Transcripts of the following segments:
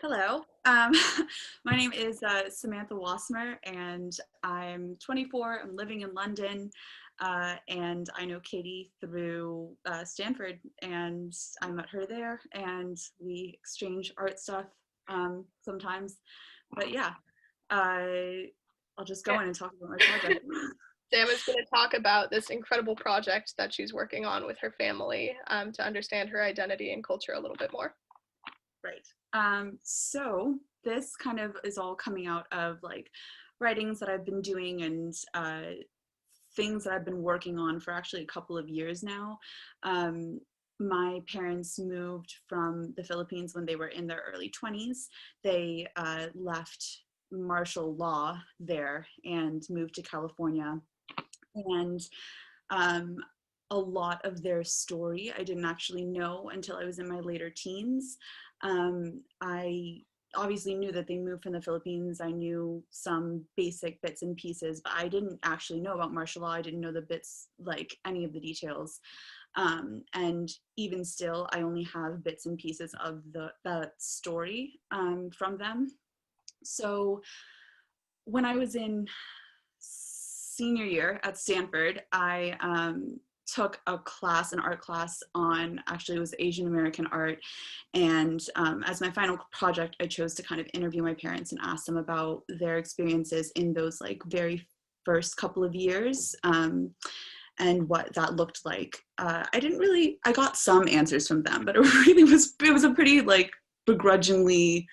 Hello. My name is Samantha Wassmer, and I'm 24. I'm living in London, and I know Katie through Stanford, and I met her there, and we exchange art stuff sometimes. But yeah, I'll just go Okay. in and talk about my project. Sam is going to talk about this incredible project that she's working on with her family to understand her identity and culture a little bit more. Right. So this kind of is all coming out of like writings that I've been doing and things that I've been working on for actually a couple of years now. My parents moved from the Philippines when they were in their early 20s. They left martial law there and moved to California. And um, a lot of their story I didn't actually know until I was in my later teens. I obviously knew that they moved from the Philippines. I knew some basic bits and pieces, but I didn't actually know about martial law. I didn't know the bits, like any of the details. And even still, I only have bits and pieces of that story from them. So when I was in senior year at Stanford, I took a class, an art class on, actually it was Asian American art. And as my final project, I chose to kind of interview my parents and ask them about their experiences in those like very first couple of years and what that looked like. I got some answers from them, but it was a pretty like begrudgingly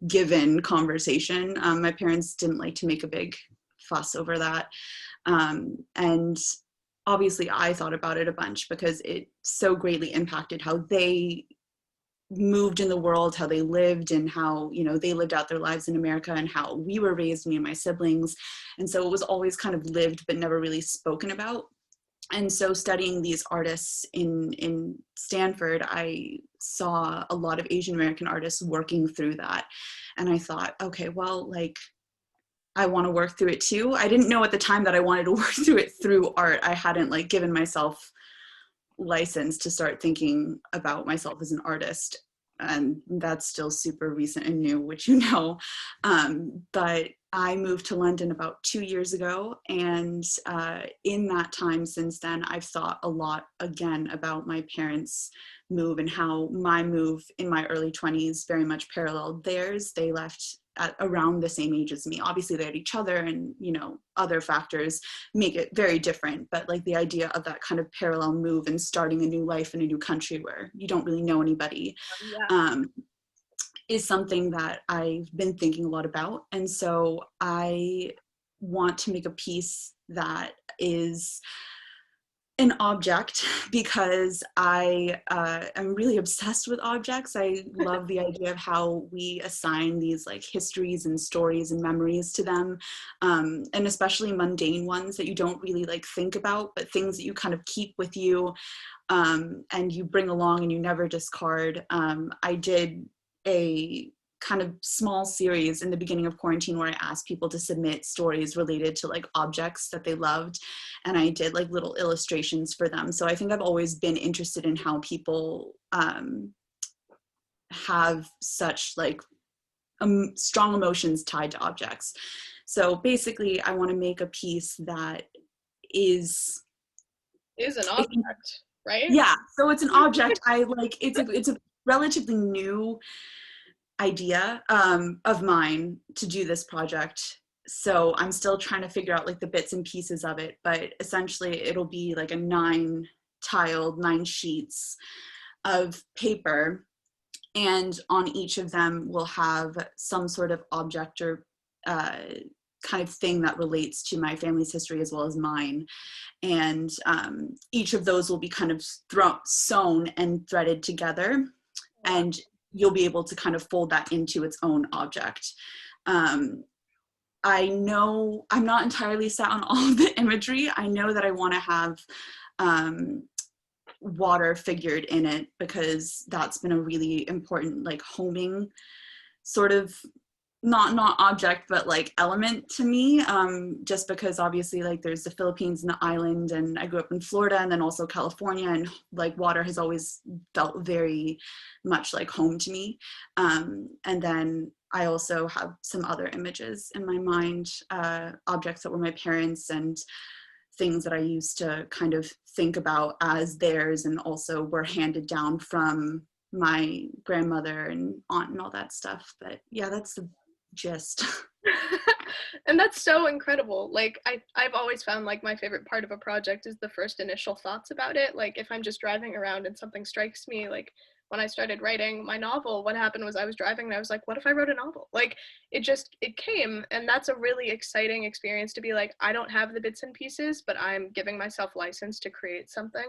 given conversation. My parents didn't like to make a big fuss over that. And obviously I thought about it a bunch because it so greatly impacted how they moved in the world, how they lived, and how, you know, they lived out their lives in America and how we were raised, me and my siblings. And so it was always kind of lived but never really spoken about. And so studying these artists in Stanford, I saw a lot of Asian American artists working through that. And I thought, okay, well, like, I want to work through it too. I didn't know at the time that I wanted to work through it through art. I hadn't like given myself license to start thinking about myself as an artist. And that's still super recent and new, which you know. But I moved to London about 2 years ago. And in that time since then, I've thought a lot again about my parents' move and how my move in my early 20s very much paralleled theirs. They left at around the same age as me. Obviously they had each other and, you know, other factors make it very different, but like the idea of that kind of parallel move and starting a new life in a new country where you don't really know anybody Yeah. um, is something that I've been thinking a lot about. And so I want to make a piece that is an object because I am really obsessed with objects. I love the idea of how we assign these like histories and stories and memories to them, and especially mundane ones that you don't really like think about, but things that you kind of keep with you and you bring along and you never discard. I did a kind of small series in the beginning of quarantine where I asked people to submit stories related to like objects that they loved, and I did like little illustrations for them. So I think I've always been interested in how people have such like strong emotions tied to objects. So basically I want to make a piece that is Is an it, object, right? yeah, so it's an object. I like it's a relatively new idea of mine to do this project. So I'm still trying to figure out like the bits and pieces of it, but essentially it'll be like a 9 sheets of paper. And on each of them we'll have some sort of object or kind of thing that relates to my family's history as well as mine. And each of those will be kind of sewn and threaded together. Wow. And you'll be able to kind of fold that into its own object. I know I'm not entirely set on all of the imagery. I know that I want to have water figured in it because that's been a really important like homing sort of not object, but like element to me, just because obviously like there's the Philippines and the island, and I grew up in Florida and then also California, and like water has always felt very much like home to me. And then I also have some other images in my mind, objects that were my parents and things that I used to kind of think about as theirs, and also were handed down from my grandmother and aunt and all that stuff. But yeah, that's the gist. And that's so incredible. Like I've always found like my favorite part of a project is the first initial thoughts about it. Like if I'm just driving around and something strikes me, like when I started writing my novel, what happened was I was driving and I was like, what if I wrote a novel? Like it came, and that's a really exciting experience to be like, I don't have the bits and pieces, but I'm giving myself license to create something.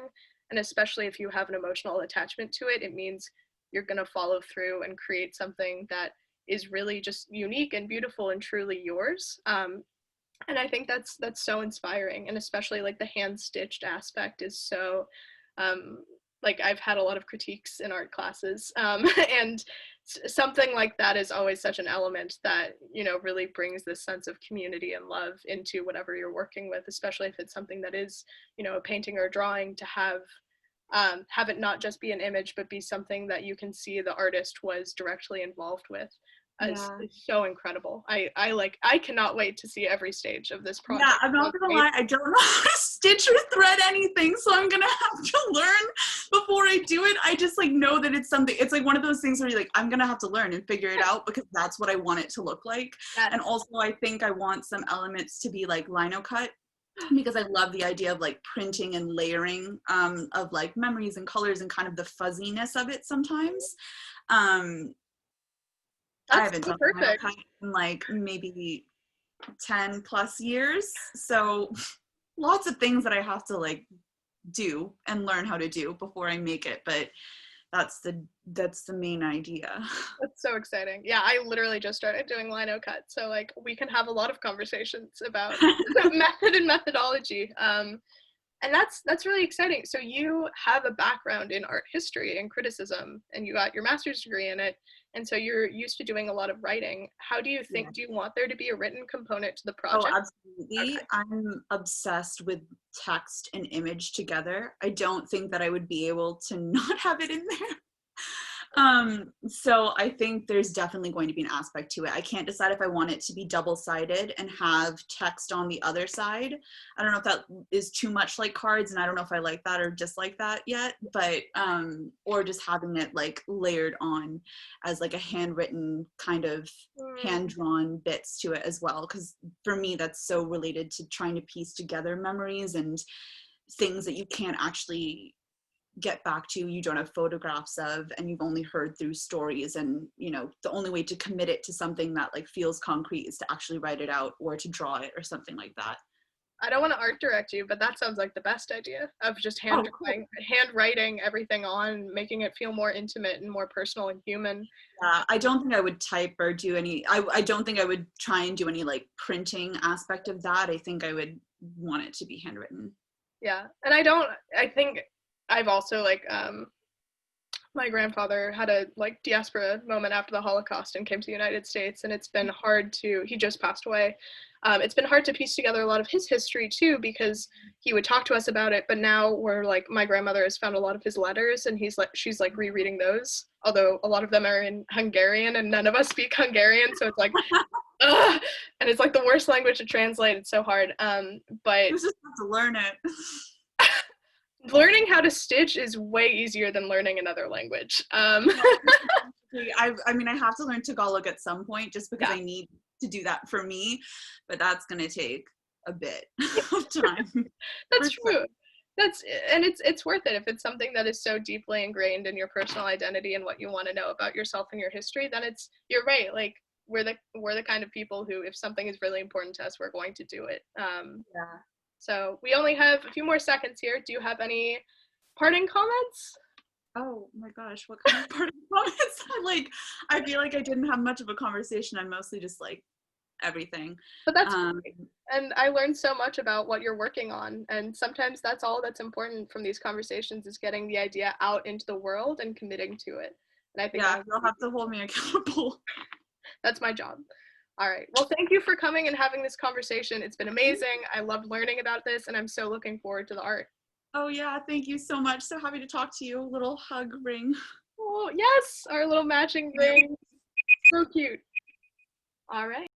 And especially if you have an emotional attachment to it, it means you're going to follow through and create something that is really just unique and beautiful and truly yours. And I think that's so inspiring, and especially like the hand stitched aspect is so like I've had a lot of critiques in art classes, and something like that is always such an element that, you know, really brings this sense of community and love into whatever you're working with, especially if it's something that is, you know, a painting or a drawing, to have it not just be an image but be something that you can see the artist was directly involved with Yeah. is so incredible. I cannot wait to see every stage of this Yeah, project. I'm not gonna lie, I don't know how to stitch or thread anything, so I'm gonna have to learn before I do it. I just like know that it's something, it's like one of those things where you're like, I'm gonna have to learn and figure it out because that's what I want it to look like. And Yes. also I think I want some elements to be like lino cut, because I love the idea of like printing and layering, of like memories and colors and kind of the fuzziness of it sometimes. Um, I That's haven't so done lino perfect. cut in like maybe 10 plus years. So lots of things that I have to like do and learn how to do before I make it. But that's the main idea. That's so exciting. Yeah, I literally just started doing lino cut, so like we can have a lot of conversations about method and methodology. And that's really exciting. So you have a background in art history and criticism, and you got your master's degree in it, and so you're used to doing a lot of writing. How do you Yeah. think, do you want there to be a written component to the Oh, project? absolutely. Okay. I'm obsessed with text and image together. I don't think that I would be able to not have it in there. So I think there's definitely going to be an aspect to it. I can't decide if I want it to be double-sided and have text on the other side. I don't know if that is too much like cards, and I don't know if I like that or dislike that yet, but or just having it like layered on as like a handwritten kind of Mm, hand-drawn bits to it as well, because for me that's so related to trying to piece together memories and things that you can't actually get back to, you don't have photographs of, and you've only heard through stories. And you know, the only way to commit it to something that like feels concrete is to actually write it out or to draw it or something like that. I don't want to art direct you, but that sounds like the best idea of just Oh, cool. handwriting everything on, making it feel more intimate and more personal and human. Yeah, I don't think I would type or do any, I don't think I would try and do any like printing aspect of that. I think I would want it to be handwritten. Yeah. And I don't, I think I've also like my grandfather had a like diaspora moment after the Holocaust and came to the United States, and it's been hard to, he just passed away. It's been hard to piece together a lot of his history too, because he would talk to us about it, but now we're like, my grandmother has found a lot of his letters, and she's like rereading those, although a lot of them are in Hungarian and none of us speak Hungarian, so it's like, ugh, and it's like the worst language to translate. It's so hard. But You just have to learn it. learning how to stitch is way easier than learning another language. No, I mean, I have to learn Tagalog at some point just because Yeah, I need to do that for me, but that's going to take a bit of time that's for sure. true. That's, and it's worth it if it's something that is so deeply ingrained in your personal identity and what you want to know about yourself and your history. Then it's, you're right. Like we're the kind of people who, if something is really important to us, we're going to do it. Yeah. So we only have a few more seconds here. Do you have any parting comments? Oh my gosh, what kind of part of comments? Like, I feel like I didn't have much of a conversation. I'm mostly just like everything. But that's Um, great. And I learned so much about what you're working on. And sometimes that's all that's important from these conversations, is getting the idea out into the world and committing to it. And I think yeah, that's you'll have to hold me accountable. That's my job. All right. Well, thank you for coming and having this conversation. It's been amazing. I loved learning about this, and I'm so looking forward to the art. Oh yeah, thank you so much. So happy to talk to you. Little hug ring. Oh, yes, our little matching ring. So cute. All right.